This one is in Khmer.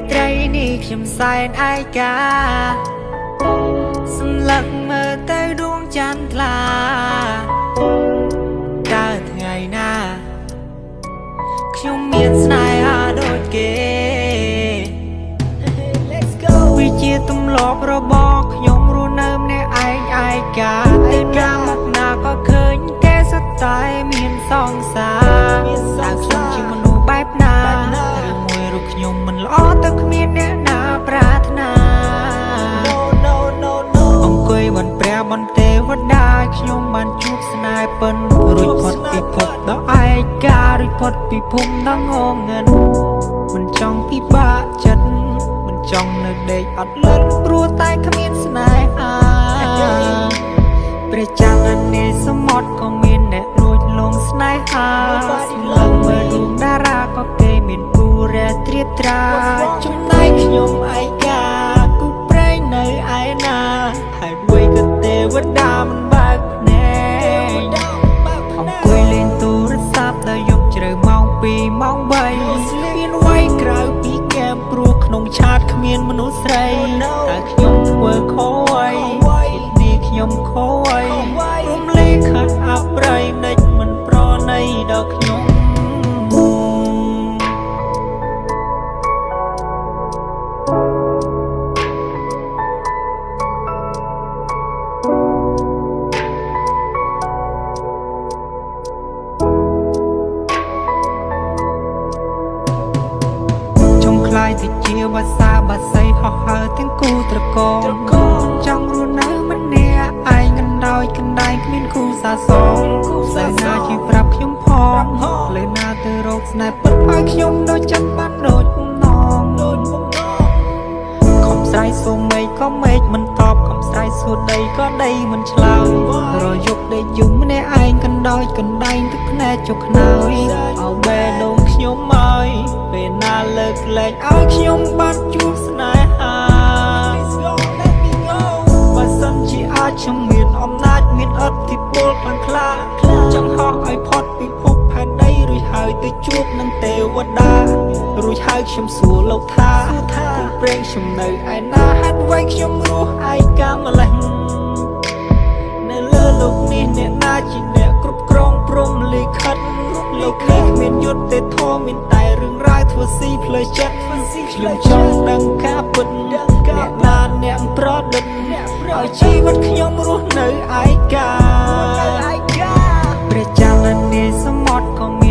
ไตรนี่ខ្ញុំ សែនឯកាសម្លឹកមើលទៅដួងច័ន្ទថ្លាតើថ្ងៃណាខ្ញុំមានស្នេហាដូចគេ វាជាទម្លាប់របស់ខ្ញុំរស់នៅម្នាក់ឯងឯកាទៅណាមកណាក៏ឃើញគេសុទ្ធតែមានសង្សារតើខ្ញុំជាមនុស្សបែបណាឬមួយរូបខ្ញុំមិនល្អទៅគ្មានអ្នកណាប្រាថ្នាអង្គុយបន្ព្រះបន្ទេវតាខ្ញុំបានជួបស្នេហ៍ពិនរួចផុតពីភពដ៏ឯការួចផុតពីភូមិដ៏ងងឹតមិនចង់ពិបាកចិត្តមិនចង់នៅដេកអត់លិនព្រោះតែគ្មានស្នេហាព្រះច័ន្ទនៃសមុទ្រក៏មានអ្នកលួចលងស្នេហាស្លឹងមើលរូបតារាក៏គេមានគូរែត្រៀបត្រាចំណែកខ្ញុំឯកាគូប្រេងនៅឯណាហើយមួយក៏ទេវតាមិនបើកភ្នែកអង្គុយលេងទូរស័ព្ទដល់យប់ជ្រៅម៉ោង2ម៉ោង3មានវាយក្រៅពីហ្គេមព្រោះក្នុងឆាតគ្មានមនុស្សស្រីតែខ្ញុំធ្វើខុសអ្វីនេះខ្ញុំខុសអ្វីរំលែកខាត់អប្រៃនិចមិនប្រណីដល់ខ្ញុំខ្លាយទៅជាភាសាបាសីហោះហើរទាំងគូត្រកងចង់រស់នៅម្នាក់ឯងកណ្ដោយកណ្ដែងគ្មានគូសាសងតែណាជួយប្រាប់ខ្ញុំផងលើណាទៅរកស្នេហ៍ពិតឲ្យខ្ញុំដូចចិត្តបានដូចបំណងខំស្រ័យសូមមេឃក៏មេឃមិនតបខំស្រ័យសួរដីក៏ដីមិនឆ្លើយរយប់ដេកយំម្នាក់ឯងកណ្ដោយកណ្ដែងទឹកភ្នែកចុកខ្នើយអោបេះដូងខ្ញុំឲ្យពេលណាលើកលែងឲ្យខ្ញុំបានជួបស្នេហាបើសិនជាអាចខ្ញុំមានអំណាចមានឥទ្ធិពលខ្លាំងក្លាចង់ហោះឲ្យផុតពីភពផែនដីរួចហើយទៅជួបនឹងទេវតារួចហើយខ្ញុំសួរលោកថាគូព្រេងខ្ញុំនៅឯណាហេតុអ្វីខ្ញុំរស់ឯកាម្លេះនៅលើលោកនេះអ្នកណាជាអ្នកគ្រប់គ្រងព្រំលិខិតលោកនេះគ្មានយុទ្ធធម៌មានតែរឿងរ៉ាវធ្វើស៊ីផ្លើចិត្តខ្ញុំចង់ដឹងការពិតអ្នកណាអ្នកប្រឌិតឲ្យជីវិតខ្ញុំរស់នៅឯកាព្រះច័ន្ទនៃសមុទ្រក៏មាន